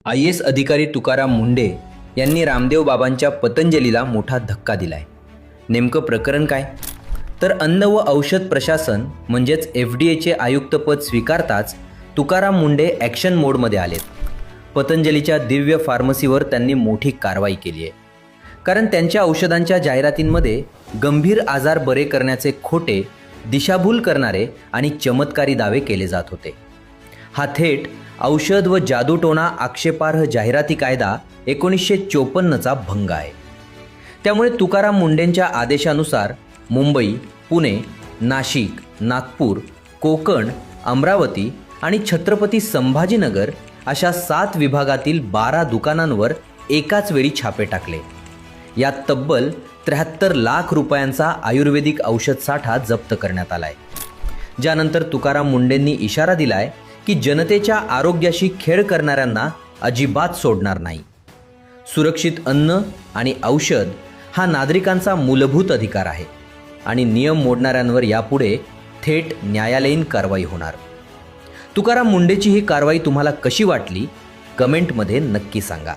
IAS अधिकारी तुकाराम मुंढे यांनी रामदेव बाबांच्या पतंजलीला मोठा धक्का दिलाय। नेमकं प्रकरण काय? तर अन्न व औषध प्रशासन म्हणजेच FDAचे आयुक्तपद स्वीकारताच तुकाराम मुंढे ॲक्शन मोडमध्ये आलेत। पतंजलीच्या दिव्य फार्मसीवर त्यांनी मोठी कारवाई केली आहे, कारण त्यांच्या औषधांच्या जाहिरातींमध्ये गंभीर आजार बरे करण्याचे खोटे, दिशाभूल करणारे आणि चमत्कारी दावे केले जात होते। हा थेट औषध व जादूटोणा आक्षेपार्ह जाहिराती कायदा 1954चा भंग आहे। त्यामुळे तुकाराम मुंढेंच्या आदेशानुसार मुंबई, पुणे, नाशिक, नागपूर, कोकण, अमरावती आणि छत्रपती संभाजीनगर अशा 7 विभागातील 12 दुकानांवर एकाच वेळी छापे टाकले। यात तब्बल 73 लाख रुपयांचा आयुर्वेदिक औषध साठा जप्त करण्यात आलाय। ज्यानंतर तुकाराम मुंढेंनी इशारा दिलाय की जनतेच्या आरोग्याशी खेळ करणाऱ्यांना अजिबात सोडणार नाही। सुरक्षित अन्न आणि औषध हा नागरिकांचा मूलभूत अधिकार आहे आणि नियम मोडणाऱ्यांवर यापुढे थेट न्यायालयीन कारवाई होणार। तुकाराम मुंढेची ही कारवाई तुम्हाला कशी वाटली? कमेंटमध्ये नक्की सांगा।